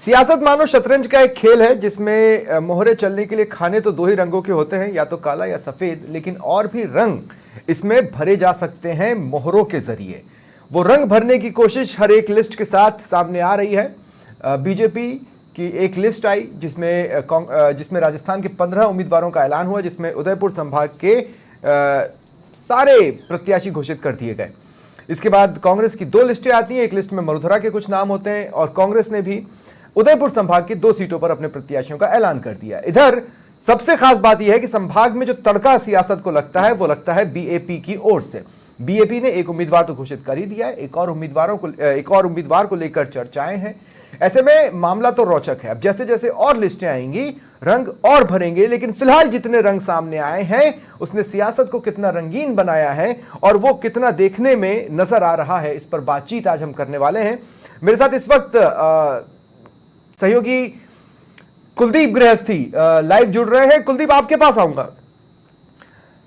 सियासत मानो शतरंज का एक खेल है जिसमें मोहरे चलने के लिए खाने तो दो ही रंगों के होते हैं, या तो काला या सफेद, लेकिन और भी रंग इसमें भरे जा सकते हैं मोहरों के जरिए। वो रंग भरने की कोशिश हर एक लिस्ट के साथ सामने आ रही है। बीजेपी की एक लिस्ट आई जिसमें राजस्थान के 15 उम्मीदवारों का ऐलान हुआ, जिसमें उदयपुर संभाग के सारे प्रत्याशी घोषित कर दिए गए। इसके बाद कांग्रेस की 2 लिस्टें आती हैं। एक लिस्ट में मरुधरा के कुछ नाम होते हैं और कांग्रेस ने भी उदयपुर संभाग की 2 सीटों पर अपने प्रत्याशियों का ऐलान कर दिया। इधर सबसे खास बात यह है कि संभाग में जो तड़का सियासत को लगता है वो लगता है बीएपी की ओर से। बीएपी ने एक उम्मीदवार तो घोषित कर ही दिया है, एक और उम्मीदवार को लेकर चर्चाएं हैं। ऐसे में मामला तो रोचक है। अब जैसे जैसे और लिस्टें आएंगी रंग और भरेंगे, लेकिन फिलहाल जितने रंग सामने आए हैं उसने सियासत को कितना रंगीन बनाया है और वो कितना देखने में नजर आ रहा है, इस पर बातचीत आज हम करने वाले हैं। मेरे साथ इस वक्त सहयोगी कुलदीप गृहस्थी लाइव जुड़ रहे हैं। कुलदीप, आपके पास आऊंगा।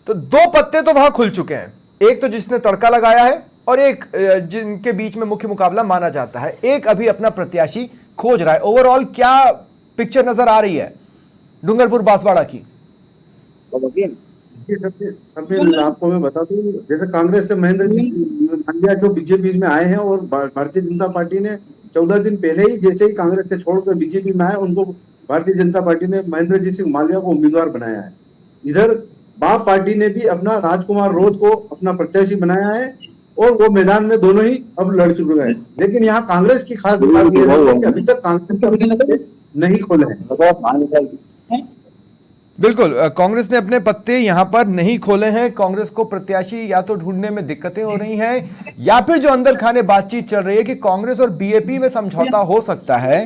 तो 2 पत्ते तो वहां खुल चुके हैं, एक तो जिसने तड़का लगाया है और एक जिनके बीच में मुख्य मुकाबला माना जाता है। एक अभी अपना प्रत्याशी खोज रहा है। ओवरऑल क्या पिक्चर नजर आ रही है डूंगरपुर बांसवाड़ा की? आपको मैं बता दूं, जैसे कांग्रेस से महेंद्र जी मांडिया जो बीजेपी में आए हैं और भारतीय जनता पार्टी ने 14 दिन पहले ही जैसे ही कांग्रेस से छोड़कर बीजेपी में आए, उनको भारतीय जनता पार्टी ने महेंद्र जी सिंह मालविया को उम्मीदवार बनाया है। इधर बाप पार्टी ने भी अपना राजकुमार रोध को अपना प्रत्याशी बनाया है और वो मैदान में दोनों ही अब लड़ चुके हैं। लेकिन यहाँ कांग्रेस की खास बात यह है कि अभी तक कांग्रेस नहीं खोले हैं। बिल्कुल, कांग्रेस ने अपने पत्ते यहां पर नहीं खोले हैं। कांग्रेस को प्रत्याशी या तो ढूंढने में दिक्कतें हो रही हैं, या फिर जो अंदर खाने बातचीत चल रही है कि कांग्रेस और बीएपी में समझौता हो सकता है,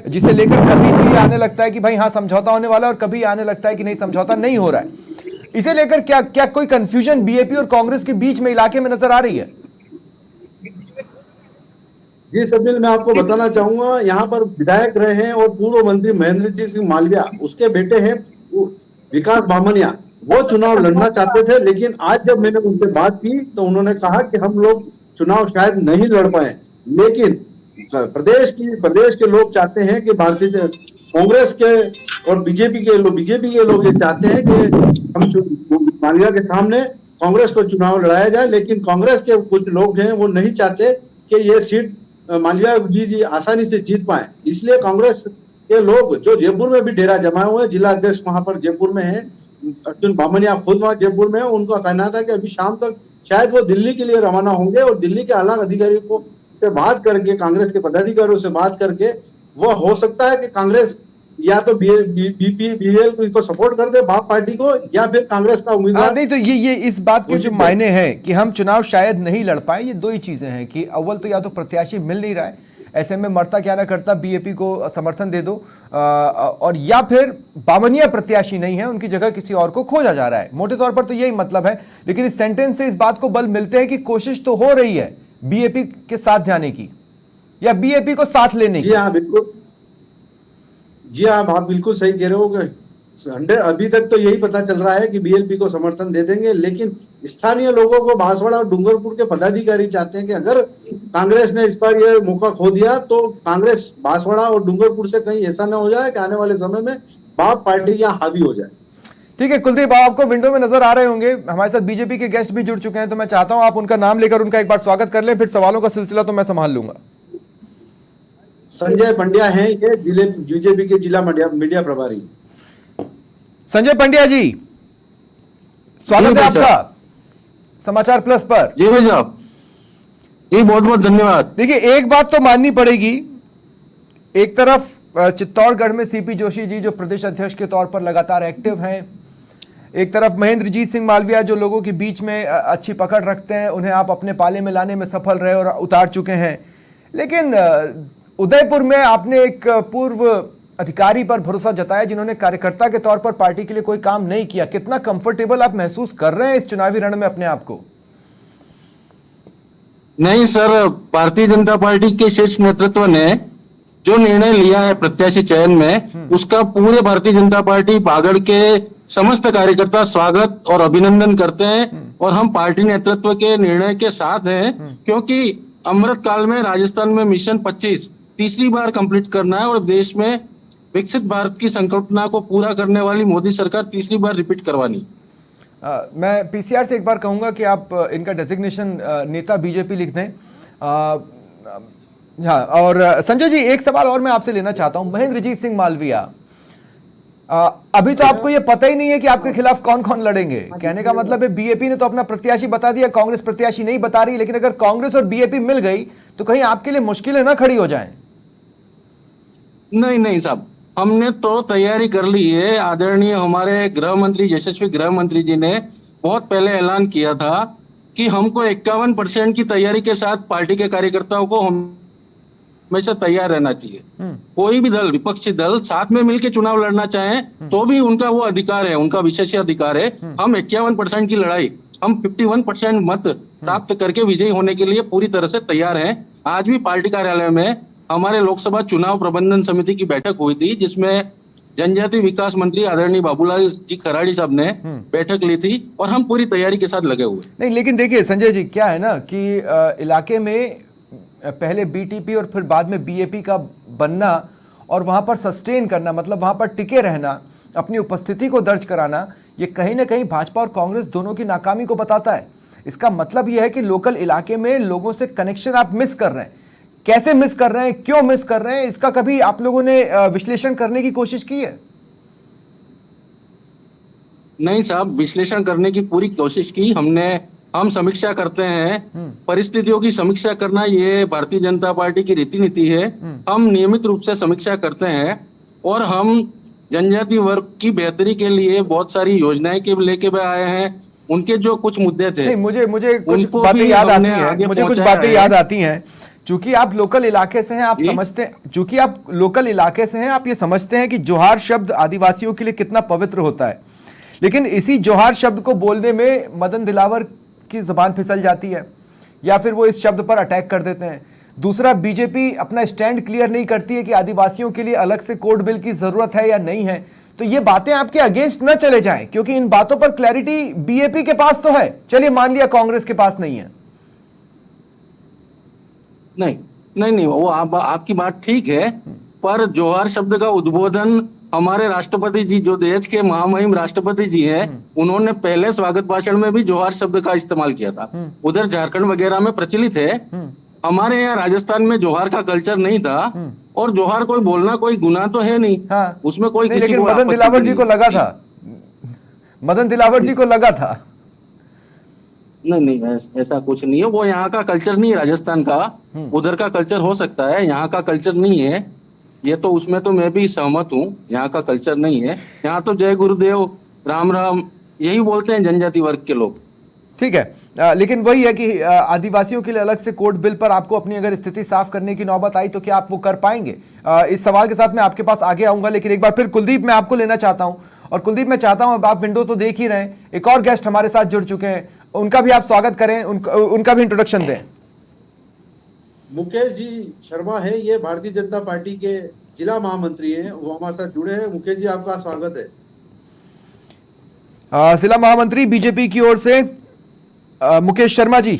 जिसे लेकर कभी आने लगता है कि भाई हाँ समझौता होने वाला है और कभी आने लगता है कि नहीं समझौता नहीं हो रहा है। इसे लेकर क्या कोई कंफ्यूजन बीएपी और कांग्रेस के बीच में इलाके में नजर आ रही है? जी सबिल, मैं आपको बताना चाहूंगा, यहाँ पर विधायक रहे हैं और पूर्व मंत्री महेंद्र जी सिंह मालविया, उसके बेटे हैं विकास बामनिया, वो चुनाव लड़ना चाहते थे। लेकिन आज जब मैंने उनसे बात की तो उन्होंने कहा कि हम लोग चुनाव शायद नहीं लड़ पाए, लेकिन प्रदेश के लोग चाहते हैं कि भारतीय कांग्रेस के और बीजेपी के लोग ये चाहते हैं कि हम मालविया के सामने कांग्रेस को चुनाव लड़ाया जाए। लेकिन कांग्रेस के कुछ लोग हैं वो नहीं चाहते कि ये सीट मालविया जी आसानी से जीत पाए। इसलिए कांग्रेस के लोग जो जयपुर में भी डेरा जमाए हुए हैं, जिला अध्यक्ष वहां पर जयपुर में है, अर्जुन बामनिया खुद वहां जयपुर में है, उनका कहना था कि अभी शाम तक शायद वो दिल्ली के लिए रवाना होंगे और दिल्ली के आला अधिकारियों को से बात करके, कांग्रेस के पदाधिकारियों से बात करके, वो हो सकता है कि कांग्रेस या तो बीपीएल को सपोर्ट कर दे बाप पार्टी को, या फिर कांग्रेस का उम्मीदवार। नहीं तो ये इस बात के जो मायने हैं कि हम चुनाव शायद नहीं लड़ पाए, ये 2 ही चीजें हैं कि अव्वल तो या तो प्रत्याशी मिल नहीं रहा है, ऐसे में मरता क्या ना करता बीएपी को समर्थन दे दो, और या फिर बामनिया प्रत्याशी नहीं है, उनकी जगह किसी और को खोजा जा रहा है। मोटे तौर पर तो यही मतलब है। लेकिन इस सेंटेंस से इस बात को बल मिलते हैं कि कोशिश तो हो रही है बीएपी के साथ जाने की या बीएपी को साथ लेने की। जी हाँ बिल्कुल, जी हाँ, आप बिल्कुल सही कह रहे हो। अभी तक तो यही पता चल रहा है कि बीएलपी को समर्थन दे देंगे, लेकिन स्थानीय लोगों को बांसवाड़ा और डूंगरपुर के पदाधिकारी चाहते हैं कि अगर कांग्रेस ने इस बार ये मौका खो दिया तो कांग्रेस बांसवाड़ा और डूंगरपुर से कहीं ऐसा न हो जाए कि आने वाले समय में बाप पार्टी यहाँ हावी हो जाए। ठीक है कुलदीप, आपको विंडो में नजर आ रहे होंगे, हमारे साथ बीजेपी के गेस्ट भी जुड़ चुके हैं, तो मैं चाहता हूं आप उनका नाम लेकर उनका एक बार स्वागत कर लें, फिर सवालों का सिलसिला तो मैं संभाल लूंगा। संजय पंड्या हैं ये बीजेपी के जिला मीडिया प्रभारी। संजय पंड्या जी, स्वागत है आपका समाचार प्लस पर। जी भाई साहब, जी बहुत बहुत धन्यवाद। देखिए, एक बात तो माननी पड़ेगी, एक तरफ चित्तौड़गढ़ में सीपी जोशी जी जो प्रदेश अध्यक्ष के तौर पर लगातार एक्टिव हैं, एक तरफ महेंद्रजीत सिंह मालविया जो लोगों के बीच में अच्छी पकड़ रखते हैं, उन्हें आप अपने पाले में लाने में सफल रहे और उतार चुके हैं। लेकिन उदयपुर में आपने एक पूर्व अधिकारी पर भरोसा जताया जिन्होंने कार्यकर्ता के तौर पर पार्टी के लिए कोई काम नहीं किया। कितना कंफर्टेबल आप महसूस कर रहे हैं इस चुनावी रण में अपने आप को? नहीं सर, भारतीय जनता पार्टी के शीर्ष नेतृत्व ने जो निर्णय लिया है प्रत्याशी चयन में, उसका पूरे भारतीय जनता पार्टी बागड़ के समस्त कार्यकर्ता स्वागत और अभिनंदन करते हैं और हम पार्टी नेतृत्व के निर्णय के साथ हैं, क्योंकि अमृत काल में राजस्थान में मिशन 25 तीसरी बार कंप्लीट करना है और देश में विकसित भारत की संकल्पना को पूरा करने वाली मोदी सरकार तीसरी बार रिपीट करवानी। मैं पीसीआर से एक बार कहूंगा कि आप इनका डेजिग्नेशन नेता बीजेपी लिख दें। हाँ, और संजय जी एक सवाल और मैं आपसे लेना चाहता हूं। महेंद्रजीत सिंह मालविया, अभी तो आपको ये पता ही नहीं है कि आपके खिलाफ कौन कौन लड़ेंगे। कहने का मतलब है बीएपी ने तो अपना प्रत्याशी बता दिया, कांग्रेस प्रत्याशी नहीं बता रही, लेकिन अगर कांग्रेस और बीएपी मिल गई तो कहीं आपके लिए मुश्किलें ना खड़ी हो जाएं। नहीं नहीं साहब, हमने तो तैयारी कर ली है। आदरणीय हमारे गृह मंत्री, यशस्वी गृह मंत्री जी ने बहुत पहले ऐलान किया था कि हमको 51% की तैयारी के साथ पार्टी के कार्यकर्ताओं को हमेशा तैयार रहना चाहिए। कोई भी दल, विपक्षी दल साथ में मिलकर चुनाव लड़ना चाहे तो भी उनका वो अधिकार है, उनका विशेष अधिकार है। हम 51% की लड़ाई, हम 51% मत प्राप्त करके विजयी होने के लिए पूरी तरह से तैयार हैं। आज भी पार्टी कार्यालय में हमारे लोकसभा चुनाव प्रबंधन समिति की बैठक हुई थी, जिसमें जनजातीय विकास मंत्री आदरणीय बाबूलाल जी खराड़ी साहब ने बैठक ली थी और हम पूरी तैयारी के साथ लगे हुए। नहीं, लेकिन देखिए संजय जी, क्या है ना कि इलाके में पहले बीटीपी और फिर बाद में बीएपी का बनना और वहां पर सस्टेन करना, मतलब वहां पर टिके रहना, अपनी उपस्थिति को दर्ज कराना, ये कहीं ना कहीं भाजपा और कांग्रेस दोनों की नाकामी को बताता है। इसका मतलब यह है कि लोकल इलाके में लोगों से कनेक्शन आप मिस कर रहे हैं। कैसे मिस कर रहे हैं, क्यों मिस कर रहे हैं, इसका कभी आप लोगों ने विश्लेषण करने की कोशिश की है? नहीं साहब, विश्लेषण करने की पूरी कोशिश की हमने। हम समीक्षा करते हैं, परिस्थितियों की समीक्षा करना ये भारतीय जनता पार्टी की रीति नीति है। हम नियमित रूप से समीक्षा करते हैं और हम जनजातीय वर्ग की बेहतरी के लिए बहुत सारी योजनाएं के लेके भी आए हैं। उनके जो कुछ मुद्दे थे, नहीं, मुझे कुछ बातें याद आती हैं, मुझे कुछ बातें याद आती हैं। चूंकि आप लोकल इलाके से हैं, आप समझते हैं, चूंकि आप लोकल इलाके से हैं, आप ये समझते हैं कि जोहार शब्द आदिवासियों के लिए कितना पवित्र होता है। लेकिन इसी जोहार शब्द को बोलने में मदन दिलावर की जुबान फिसल जाती है या फिर वो इस शब्द पर अटैक कर देते हैं। दूसरा, बीजेपी अपना स्टैंड क्लियर नहीं करती है कि आदिवासियों के लिए अलग से कोड बिल की जरूरत है या नहीं है। तो ये बातें आपके अगेंस्ट न चले जाएं, क्योंकि इन बातों पर क्लैरिटी बीएपी के पास तो है, चलिए मान लिया कांग्रेस के पास नहीं है। नहीं, वो आपकी बात ठीक है, पर जोहार शब्द का उद्बोधन हमारे राष्ट्रपति जी, जो देश के महामहिम राष्ट्रपति जी हैं, उन्होंने पहले स्वागत भाषण में भी जोहार शब्द का इस्तेमाल किया था। उधर झारखंड वगैरह में प्रचलित है, हमारे यहाँ राजस्थान में जोहार का कल्चर नहीं था। और जोहार कोई बोलना कोई गुनाह तो है नहीं। हाँ। उसमें कोई नहीं, किसी लेकिन को मदन दिलावर जी को लगा था, मदन दिलावर जी को लगा था। नहीं, ऐसा कुछ नहीं है। वो यहाँ का कल्चर नहीं है, राजस्थान का। उधर का कल्चर हो सकता है, यहाँ का कल्चर नहीं है। ये तो उसमें तो मैं भी सहमत हूँ, यहाँ का कल्चर नहीं है। यहाँ तो जय गुरुदेव, राम राम यही बोलते हैं जनजाति वर्ग के लोग। ठीक है, लेकिन वही है कि आदिवासियों के लिए अलग से कोड बिल पर आपको अपनी अगर स्थिति साफ करने की नौबत आई तो क्या आप वो कर पाएंगे? इस सवाल के साथ मैं आपके पास आगे आऊंगा, लेकिन एक बार फिर कुलदीप मैं आपको लेना चाहता हूं। और कुलदीप, मैं चाहता हूं, अब आप विंडो तो देख ही रहे हैं, एक और गेस्ट हमारे साथ जुड़ चुके हैं, उनका भी आप स्वागत करें, उनका भी इंट्रोडक्शन दें। मुकेश जी शर्मा है, ये भारतीय जनता पार्टी के जिला महामंत्री हैं, वो हमारे साथ जुड़े हैं। मुकेश जी, आपका स्वागत है। जिला महामंत्री बीजेपी की ओर से मुकेश शर्मा जी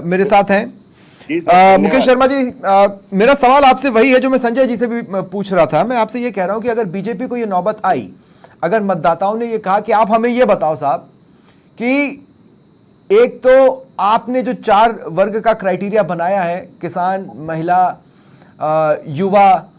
मेरे साथ हैं। मुकेश शर्मा जी, मेरा सवाल आपसे वही है जो मैं संजय जी से भी पूछ रहा था। मैं आपसे ये कह रहा हूं कि अगर बीजेपी को ये नौबत आई, अगर मतदाताओं ने ये कहा कि आप हमें ये बताओ साहब कि एक तो आपने जो 4 वर्ग का क्राइटेरिया बनाया है, किसान, महिला, युवा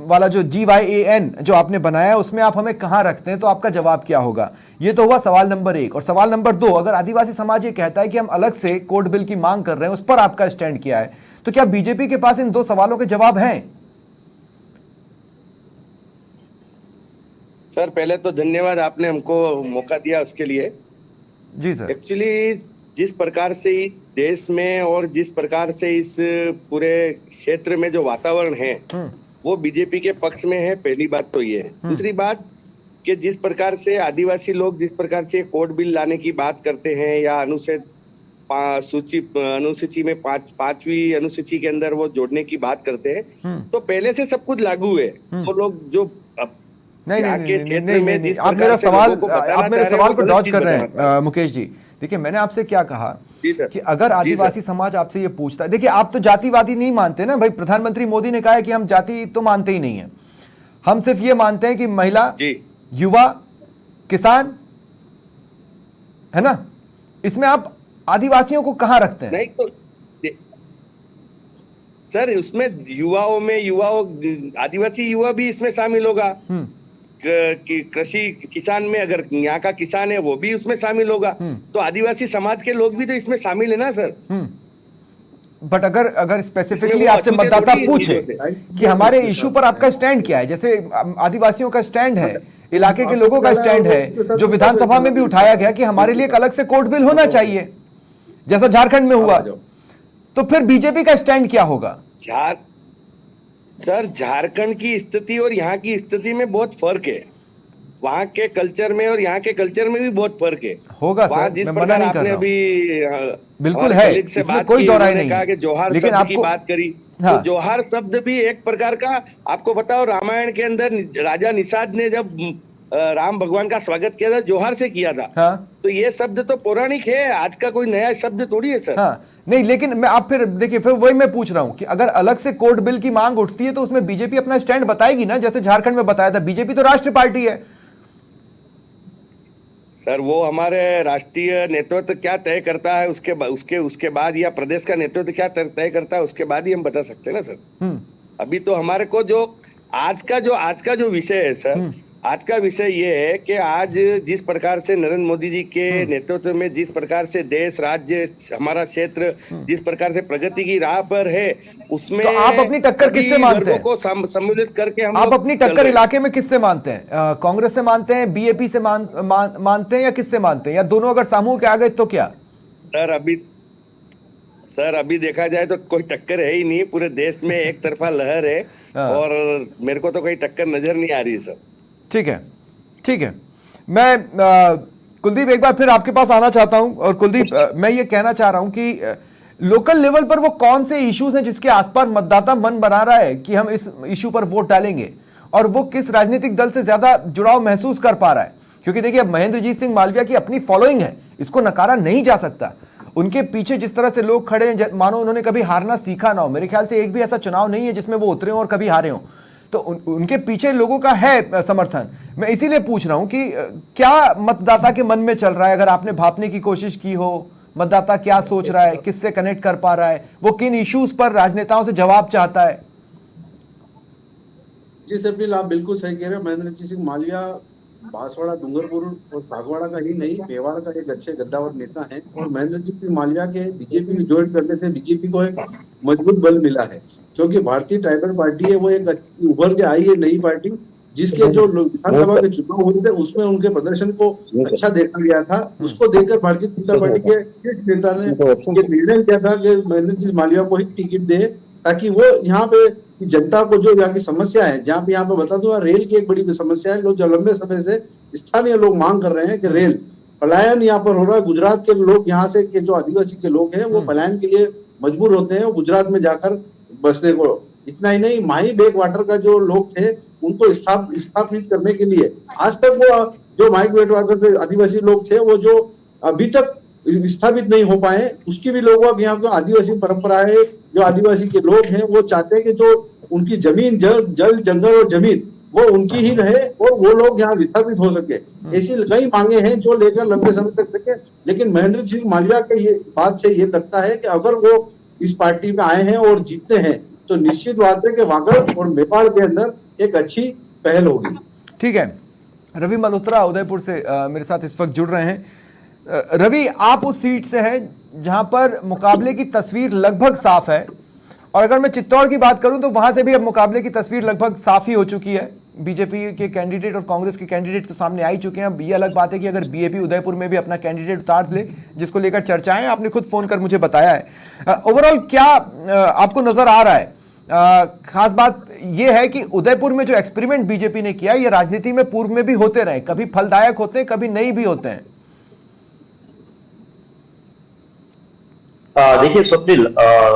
वाला जो GYAN जो आपने बनाया है, उसमें आप हमें कहां रखते हैं, तो आपका जवाब क्या होगा? ये तो हुआ सवाल नंबर 1। और सवाल नंबर 2, अगर आदिवासी समाज ये कहता है कि हम अलग से कोड बिल की मांग कर रहे हैं, उस पर आपका स्टैंड क्या है? तो क्या बीजेपी के पास इन 2 सवालों के जवाब हैं? सर, पहले तो धन्यवाद, आपने हमको मौका दिया उसके लिए। जी सर। एक्चुअली जिस प्रकार से इस देश में और जिस प्रकार से इस पूरे क्षेत्र में जो वातावरण है वो बीजेपी के पक्ष में है, पहली बात तो ये है। दूसरी बात कि जिस प्रकार से आदिवासी लोग जिस प्रकार से कोड बिल लाने की बात करते हैं या अनुसूची में 5वीं अनुसूची के अंदर वो जोड़ने की बात करते हैं, तो पहले से सब कुछ लागू है। तो लोग जो नहीं, आप मेरे सवाल को डॉज कर रहे हैं मुकेश जी। देखिए मैंने आपसे क्या कहा जी सर। कि अगर आदिवासी समाज आपसे ये पूछता है, देखिए आप तो जातिवादी नहीं मानते ना भाई, प्रधानमंत्री मोदी ने कहा है कि हम जाति तो मानते ही नहीं है, हम सिर्फ ये मानते हैं कि महिला, जी युवा, किसान, है ना, इसमें आप आदिवासियों को कहां रखते हैं? नहीं तो सर उसमें युवाओं आदिवासी युवा भी इसमें शामिल होगा, कि कृषि किसान में अगर यहाँ का किसान है वो भी उसमें शामिल होगा, तो आदिवासी समाज के लोग भी तो इसमें शामिल है ना सर। बट अगर स्पेसिफिकली इसमें वो आपसे अछूते मतदाता थोड़ी पूछे चीजों से। कि हमारे इशू पर आपका स्टैंड क्या है, जैसे आदिवासियों का स्टैंड है, इलाके के लोगों का स्टैंड है, जो विधानसभा में भी उठाया गया कि हमारे लिए एक अलग से कोर्ट बिल होना चाहिए जैसा झारखंड में हुआ, तो फिर बीजेपी का स्टैंड क्या होगा? सर झारखंड की स्थिति और यहाँ की स्थिति में बहुत फर्क है, वहाँ के कल्चर में और यहाँ के कल्चर में भी बहुत फर्क है। होगा वहाँ सर, जिस मैं प्रकार मना नहीं कर आपने रहा हूं। अभी बिल्कुल हमारे है, colleague से इसमें बात कोई की, दो राय उन्होंने नहीं कहा है, कि जोहार लेकिन शब्द की आपको बात करी, हाँ। तो जोहार शब्द भी एक प्रकार का, आपको बताओ रामायण के अंदर राजा निषाद ने जब राम भगवान का स्वागत किया था, जोहार से किया था। हाँ। तो ये शब्द तो पौराणिक है, आज का कोई नया शब्द थोड़ी है सर। हाँ नहीं, लेकिन मैं आप फिर देखिए, फिर वही मैं पूछ रहा हूं कि अगर अलग से कोर्ट बिल की मांग उठती है तो उसमें बीजेपी अपना स्टैंड बताएगी ना, जैसे झारखंड में बताया था। बीजेपी तो राष्ट्रीय पार्टी है सर, वो हमारे राष्ट्रीय नेतृत्व क्या तय करता है उसके बाद, या प्रदेश का नेतृत्व क्या तय करता है उसके बाद ही हम बता सकते हैं ना सर। अभी तो हमारे को जो आज का जो विषय है सर, आज का विषय ये है कि आज जिस प्रकार से नरेंद्र मोदी जी के नेतृत्व में जिस प्रकार से देश, राज्य, हमारा क्षेत्र जिस प्रकार से प्रगति की राह पर है, उसमें तो आप अपनी टक्कर किससे मानते हैं? को सम्मिलित करके हम आप लोग अपनी चल टक्कर रहे हैं। इलाके में किससे मानते हैं? कांग्रेस से मानते हैं, बीएपी से मानते हैं, या किससे मानते हैं, या दोनों अगर समूह के आ गए तो क्या? सर अभी देखा जाए तो कोई टक्कर है ही नहीं, पूरे देश में एक तरफा लहर है, और मेरे को तो कोई टक्कर नजर नहीं आ रही है सर। ठीक है, ठीक है। मैं कुलदीप एक बार फिर आपके पास आना चाहता हूं, और कुलदीप मैं ये कहना चाह रहा हूं कि लोकल लेवल पर वो कौन से इश्यूज हैं जिसके आसपास मतदाता मन बना रहा है कि हम इस इशू पर वोट डालेंगे, और वो किस राजनीतिक दल से ज्यादा जुड़ाव महसूस कर पा रहा है? क्योंकि देखिए अब महेंद्रजीत सिंह मालविया की अपनी फॉलोइंग है, इसको नकारा नहीं जा सकता। उनके पीछे जिस तरह से लोग खड़े हैं, मानो उन्होंने कभी हारना सीखा ना हो। मेरे ख्याल से एक भी ऐसा चुनाव नहीं है जिसमें वो उतरे हो और कभी हारे हो, तो उनके पीछे लोगों का है समर्थन। मैं इसीलिए पूछ रहा हूं कि क्या मतदाता के मन में चल रहा है, अगर आपने भापने की कोशिश की हो, मतदाता क्या सोच रहा है, किससे कनेक्ट कर पा रहा है, वो किन इश्यूज पर राजनेताओं से जवाब चाहता है? जी सर, आप बिल्कुल सही कह रहे हैं। महेंद्रजीत सिंह मालविया बांसवाड़ा, डूंगरपुर और बागवाड़ा का ही नहीं, मेवाड़ का एक अच्छे गद्दावर नेता है, और महेंद्रजीत सिंह मालविया के बीजेपी में ज्वाइन करने से बीजेपी को एक मजबूत बल मिला है, क्योंकि भारतीय ट्राइबल पार्टी है, वो एक उभर के आई है नई पार्टी, जिसके जो विधानसभा के चुनाव हुए थे उसमें उनके प्रदर्शन को अच्छा देखा गया था। उसको देखकर भारतीय जनता पार्टी के शीर्ष नेता ने ये निर्णय किया था कि महेंद्रजीत मालविया को ही टिकट दे, ताकि वो यहाँ पे जनता को जो यहाँ की समस्या है, जहाँ पे यहाँ पे बता दूं, रेल की एक बड़ी समस्या है, जो लंबे समय से स्थानीय लोग मांग कर रहे हैं कि रेल पलायन यहाँ पर हो रहा है। गुजरात के लोग यहाँ से के जो आदिवासी के लोग हैं वो पलायन के लिए मजबूर होते हैं गुजरात में जाकर बसने को। इतना ही नहीं, माही बैक वाटर का जो लोग थे उनको स्थापित करने के लिए आज तक वो जो माही बैक वाटर के आदिवासी लोग थे, वो जो अभी तक स्थापित नहीं हो पाए, उसकी भी लोगों अब यहाँ आदिवासी परंपरा है। जो आदिवासी के लोग हैं वो चाहते हैं कि जो उनकी जमीन, जल जंगल और जमीन वो उनकी ही रहे और वो लोग यहाँ विस्थापित हो सके। ऐसी कई मांगे हैं जो लेकर लंबे समय तक सके। लेकिन महेंद्र सिंह मालविया के ये बात से ये लगता है कि अगर वो इस पार्टी में आए हैं और जीतते हैं तो निश्चित बात है कि वागड़ और मेवाड़ के अंदर एक अच्छी पहल होगी। ठीक है, रवि मल्होत्रा उदयपुर से मेरे साथ इस वक्त जुड़ रहे हैं। रवि, आप उस सीट से हैं जहां पर मुकाबले की तस्वीर लगभग साफ है, और अगर मैं चित्तौड़ की बात करूं तो वहां से भी अब मुकाबले की तस्वीर लगभग साफ ही हो चुकी है। बीजेपी के कैंडिडेट और कांग्रेस के कैंडिडेट तो सामने आ ही चुके हैं। अब ये अलग बात है कि अगर बीएपी उदयपुर में भी अपना कैंडिडेट उतार ले, जिसको लेकर चर्चाएं आपने खुद फोन कर मुझे बताया है। ओवरऑल क्या आपको नजर आ रहा है? खास बात यह है कि उदयपुर में जो एक्सपेरिमेंट बीजेपी ने किया, ये राजनीति में पूर्व में भी होते रहे, कभी फलदायक होते हैं, कभी नहीं भी होते हैं। देखिए स्वप्निल,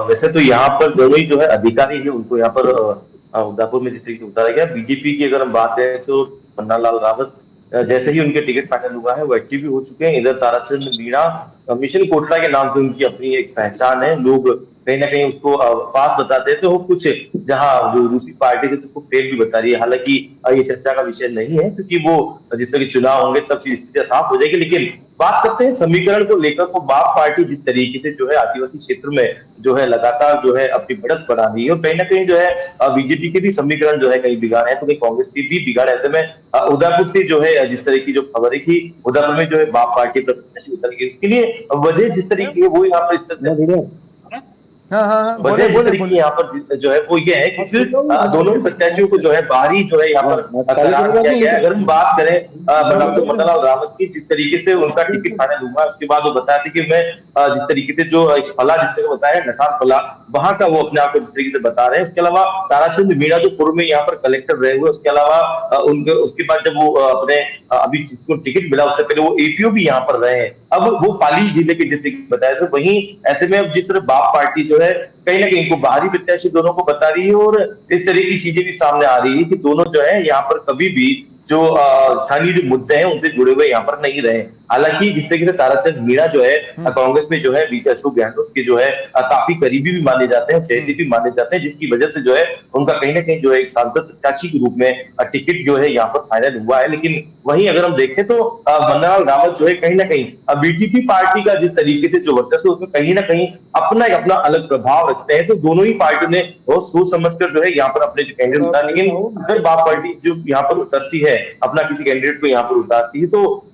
वैसे तो यहाँ पर दोनों ही जो है अधिकारी है, उनको यहाँ पर उदयपुर में जिस तरीके से उतारा गया। बीजेपी की अगर हम बात करें तो पन्नालाल रावत जैसे ही उनके टिकट फाइनल हुआ है वो एक्टिव भी हो चुके हैं। इधर ताराचंद मीणा मिशन कोटला के नाम से उनकी अपनी एक पहचान है, लोग कहीं ना कहीं उसको पास बताते हैं, तो वो कुछ जहां जो दूसरी पार्टी है तो उसको फेल भी बता रही है। हालांकि ये चर्चा का विषय नहीं है, क्योंकि वो जिस तरह के चुनाव होंगे तब चीज स्थिति साफ हो जाएगी। लेकिन बात करते हैं समीकरण को लेकर, तो बाप पार्टी जिस तरीके से जो है आदिवासी क्षेत्र में जो है लगातार जो है अपनी बढ़त बढ़ा रही है, और कहीं ना कहीं जो है बीजेपी के भी समीकरण जो है कहीं बिगाड़ है, तो कहीं कांग्रेस की भी बिगाड़। ऐसे में उदयपुर से जो है जिस तरह की जो खबरें की, उदयपुर में जो है बाप पार्टी प्रत्याशी उतर गई, उसके लिए वजह जिस तरीके वो यहाँ पर हाँ, वजह जिस तरीके की यहाँ पर जो है वो ये है कि फिर दोनों प्रत्याशियों को जो है बाहरी जो है यहाँ पर करार दिया गया है। अगर हम बात करें मन्नालाल रावत की, जिस तरीके से उनका टिकट फाइनल हुआ, उसके बाद वो बताते कि मैं जिस तरीके से जो एक फला जिससे बताया नठार फला, वहां का वो अपने आप को जिस तरीके से बता रहे हैं। उसके अलावा ताराचंद मीणा जो पूर्व में यहाँ पर कलेक्टर रहे हुए, उसके अलावा उनके उसके बाद जब वो अपने अभी जिसको टिकट मिला उससे पहले वो एपीओ भी यहाँ पर रहे हैं। अब वो पाली जिले के जिस तरीके बताया था, वहीं ऐसे में अब जिस तरह बाप पार्टी जो है कहीं ना कहीं को बाहरी प्रत्याशी दोनों को बता रही है, और इस तरह की चीजें भी सामने आ रही है कि दोनों जो है यहाँ पर कभी भी जो स्थानीय जो मुद्दे हैं उनसे जुड़े हुए यहाँ पर नहीं रहे। हालांकि जिस तरीके से ताराचंद मीणा जो है कांग्रेस में जो है बीते अशोक गहलोत के जो है काफी करीबी भी माने जाते हैं, चहेते भी माने जाते हैं, जिसकी वजह से जो है उनका कहीं ना कहीं जो है एक सांसद प्रत्याशी के रूप में टिकट जो है यहाँ पर फाइनल हुआ है। लेकिन वहीं अगर हम देखें तो मन्नालाल रावत जो है कहीं ना कहीं बीटीपी पार्टी का जिस तरीके से जो वर्चस्व है उसमें कहीं ना कहीं अपना अलग प्रभाव रखते हैं। तो दोनों ही पार्टियों ने बहुत सोच समझकर जो है यहाँ पर अपने जो कैंडिडेट उतार, लेकिन अगर बाप पार्टी जो यहाँ पर उतरती है अपना किसी कैंडिडेट को यहाँ पर उतारती है, तो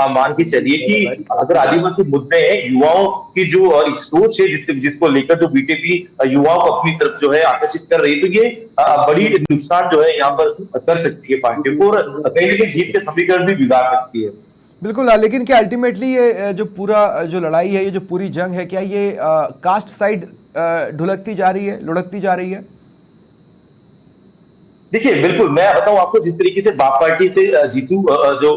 मान के चलिए कि अगर आदिवासी मुद्दे हैं, युवाओं की जो एक सोच है जिसको लेकर जो बीजेपी युवाओं को अपनी तरफ जो है आकर्षित कर रही है, तो ये बड़ी नुकसान जो है यहाँ पर कर सकती है पार्टियों को, और कहीं ना कहीं जीत के समीकरण भी बिगाड़ सकती है। बिल्कुल। लेकिन क्या अल्टीमेटली ये जो पूरा जो लड़ाई है, ये जो पूरी जंग है, क्या ये कास्ट साइड ढुलकती जा रही है, लुढ़कती जा रही है? देखिए बिल्कुल, मैं बताऊं आपको, जिस तरीके से बाप पार्टी से जीतू जो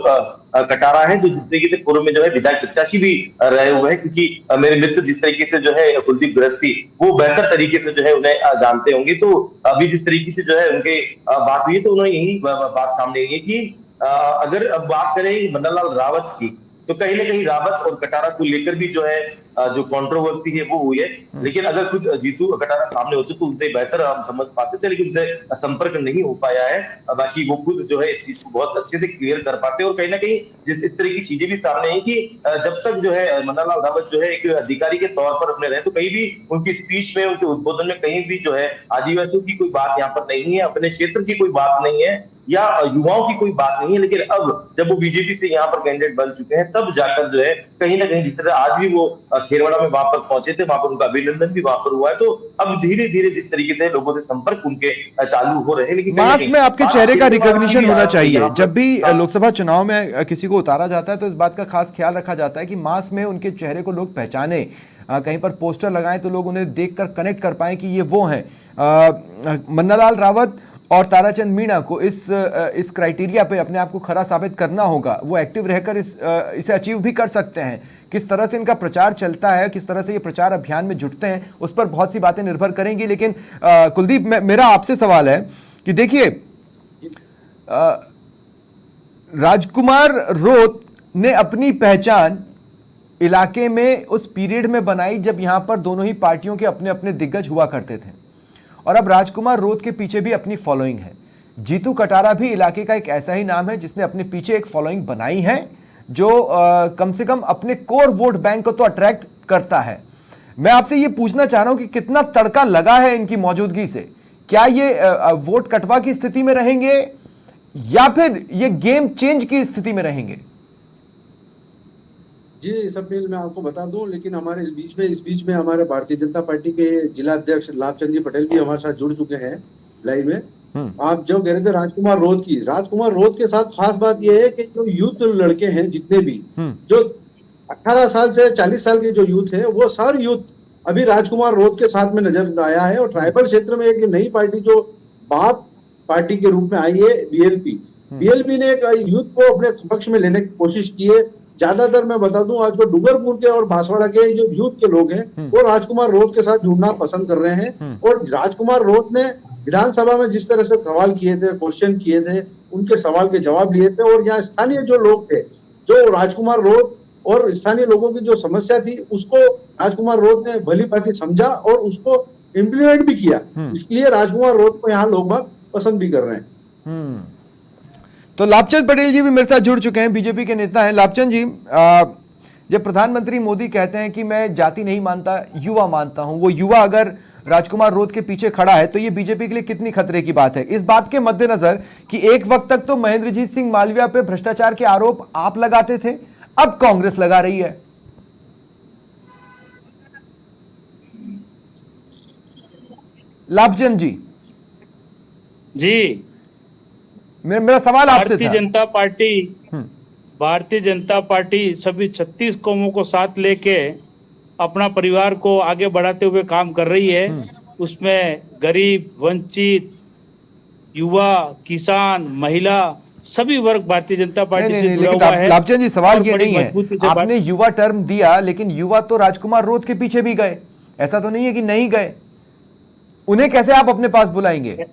कटारा है, जो जिस तरीके से पूर्व में जो है विधायक प्रत्याशी भी रहे हुए हैं, क्योंकि मेरे मित्र जिस तरीके से जो है कुलदीप गृहस्थी, वो बेहतर तरीके से जो है उन्हें जानते होंगे। तो अभी जिस तरीके से जो है उनके बात हुई है, तो उन्होंने यही बात सामने आई है कि अगर अब बात करें मन्नालाल रावत की, तो कहीं ना कहीं रावत और कटारा को लेकर भी जो है जो कंट्रोवर्सी है वो हुई है। लेकिन अगर खुद जीतू कटारा सामने होते तो उनसे बेहतर हम समझ पाते थे, लेकिन उनसे संपर्क नहीं हो पाया है। बाकी वो खुद जो है इस चीज को बहुत अच्छे से क्लियर कर पाते हैं, और कहीं ना कहीं इस तरह की चीजें भी सामने आई कि जब तक जो है मन्नालाल रावत जो है एक अधिकारी के तौर पर अपने रहे, तो कहीं भी उनकी स्पीच में, उनके उद्बोधन में कहीं भी जो है आदिवासियों की कोई बात यहाँ पर नहीं है, अपने क्षेत्र की कोई बात नहीं है, या युवाओं की कोई बात नहीं है। लेकिन अब जब वो बीजेपी से यहाँ पर कैंडिडेट बन चुके हैं, तब जाकर जो है कहीं ना कहीं जिस तरह आज भी वो खेरवाड़ा में वहां पर पहुंचे थे, वहां पर उनका अभिनंदन भी वहां पर हुआ है, तो अब धीरे धीरे जिस तरीके से लोगों से संपर्क उनके चालू हो रहे हैं। लेकिन मास में आपके चेहरे का रिकॉग्निशन होना चाहिए। जब भी लोकसभा चुनाव में किसी को उतारा जाता है तो इस बात का खास ख्याल रखा जाता है कि मास में उनके चेहरे को लोग पहचाने, कहीं पर पोस्टर लगाएं तो लोग उन्हें देखकर कनेक्ट कर पाएं कि ये वो हैं। मन्नालाल रावत और ताराचंद मीणा को इस क्राइटेरिया पे अपने आप को खरा साबित करना होगा। वो एक्टिव रहकर इसे अचीव भी कर सकते हैं। किस तरह से इनका प्रचार चलता है, किस तरह से ये प्रचार अभियान में जुटते हैं, उस पर बहुत सी बातें निर्भर करेंगी। लेकिन कुलदीप, मेरा आपसे सवाल है कि देखिए, राजकुमार रोत ने अपनी पहचान इलाके में उस पीरियड में बनाई जब यहां पर दोनों ही पार्टियों के अपने अपने दिग्गज हुआ करते थे, और अब राजकुमार रोत के पीछे भी अपनी फॉलोइंग है। जीतू कटारा भी इलाके का एक ऐसा ही नाम है जिसने अपने पीछे एक फॉलोइंग बनाई है, जो कम से कम अपने कोर वोट बैंक को तो अट्रैक्ट करता है। मैं आपसे ये पूछना चाह रहा हूं कि कितना तड़का लगा है इनकी मौजूदगी से। क्या ये वोट कटवा की स्थिति में रहेंगे या फिर ये गेम चेंज की स्थिति में रहेंगे? जी सभी, मैं आपको बता दूं, लेकिन हमारे इस बीच में हमारे भारतीय जनता पार्टी के जिला अध्यक्ष लाभचंद जी पटेल भी हमारे साथ जुड़ चुके हैं लाइव में। आप जो कह रहे थे राजकुमार रोत के साथ खास बात यह है कि जो यूथ लड़के हैं जितने भी, जो 18 साल से 40 साल के जो यूथ है, वो सारे यूथ अभी राजकुमार रोत के साथ में नजर आया है। और ट्राइबल क्षेत्र में एक नई पार्टी जो बाप पार्टी के रूप में आई है, बीएलपी ने एक यूथ को अपने पक्ष में लेने की कोशिश की है। ज्यादातर मैं बता दूं, आज जो डूंगरपुर के और बांसवाड़ा के जो यूथ के लोग हैं, वो राजकुमार रोत के साथ जुड़ना पसंद कर रहे हैं। और राजकुमार रोत ने विधानसभा में जिस तरह से सवाल किए थे, क्वेश्चन किए थे, उनके सवाल के जवाब लिए थे, और यहाँ स्थानीय जो लोग थे, जो राजकुमार रोत और स्थानीय लोगों की जो समस्या थी, उसको राजकुमार रोत ने भली भांति समझा और उसको इम्प्लीमेंट भी किया। इसलिए राजकुमार रोत को यहाँ लोग बाग पसंद भी कर रहे हैं। तो लाभचंद पटेल जी भी मेरे साथ जुड़ चुके हैं, बीजेपी के नेता हैं। लाभचंद जी, जब प्रधानमंत्री मोदी कहते हैं कि मैं जाति नहीं मानता, युवा मानता हूं, वो युवा अगर राजकुमार रोत के पीछे खड़ा है तो ये बीजेपी के लिए कितनी खतरे की बात है, इस बात के मद्देनजर कि एक वक्त तक तो महेंद्रजीत सिंह मालविया पे भ्रष्टाचार के आरोप आप लगाते थे, अब कांग्रेस लगा रही है। लाभचंद जी जी, मेरा सवाल आपसे था। भारतीय जनता पार्टी सभी 36 कौमों को साथ लेके अपना परिवार को आगे बढ़ाते हुए काम कर रही है। उसमें गरीब, वंचित, युवा, किसान, महिला, सभी वर्ग भारतीय जनता पार्टी से जुड़ा हुआ है। लाभचंद जी, सवाल ये नहीं है, आपने युवा टर्म दिया, लेकिन युवा तो राजकुमार रोत के पीछे भी गए, ऐसा तो नहीं है कि नहीं गए, उन्हें कैसे आप अपने पास बुलाएंगे?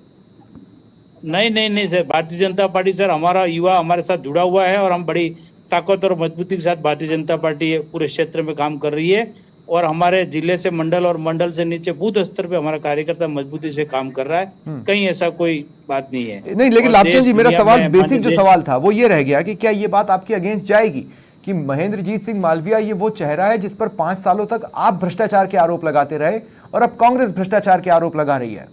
नहीं sir, Bharatiya Janata party sir, हमारा युवा हमारे साथ जुड़ा हुआ है और हम बड़ी ताकत और मजबूती के साथ भारतीय जनता पार्टी पूरे क्षेत्र में काम कर रही है, और हमारे जिले से मंडल और मंडल से नीचे बूथ स्तर पे हमारा कार्यकर्ता मजबूती से काम कर रहा है। कहीं ऐसा कोई बात नहीं है। नहीं, लेकिन लाभचंद जी, मेरा सवाल, बेसिक जो सवाल था वो ये रह गया कि क्या ये बात आपके अगेंस्ट जाएगी कि महेंद्रजीत सिंह मालविया ये वो चेहरा है जिस पर 5 सालों तक आप भ्रष्टाचार के आरोप लगाते रहे और अब कांग्रेस भ्रष्टाचार के आरोप लगा रही है?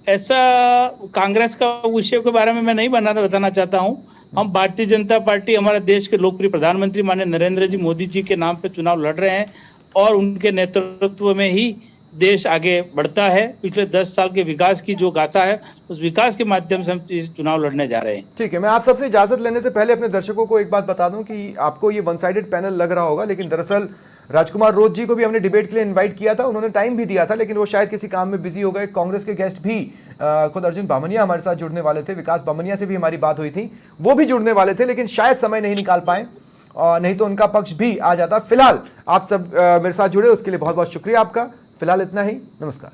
ऐसा कांग्रेस का विषय के बारे में मैं नहीं बताना चाहता हूं। हम भारतीय जनता पार्टी हमारे देश के लोकप्रिय प्रधानमंत्री माननीय नरेंद्र जी मोदी जी के नाम पे चुनाव लड़ रहे हैं, और उनके नेतृत्व में ही देश आगे बढ़ता है। पिछले 10 साल के विकास की जो गाथा है, उस विकास के माध्यम से हम इस चुनाव लड़ने जा रहे हैं। ठीक है, मैं आप सबसे इजाजत लेने से पहले अपने दर्शकों को एक बात बता दूं कि आपको ये वन साइडेड पैनल लग रहा होगा, लेकिन दरअसल राजकुमार रोत जी को भी हमने डिबेट के लिए इनवाइट किया था, उन्होंने टाइम भी दिया था, लेकिन वो शायद किसी काम में बिजी हो गए। कांग्रेस के गेस्ट भी, खुद अर्जुन बामनिया हमारे साथ जुड़ने वाले थे, विकास बामनिया से भी हमारी बात हुई थी, वो भी जुड़ने वाले थे, लेकिन शायद समय नहीं निकाल पाए, नहीं तो उनका पक्ष भी आ जाता। फिलहाल आप सब मेरे साथ जुड़े, उसके लिए बहुत बहुत शुक्रिया आपका। फिलहाल इतना ही, नमस्कार।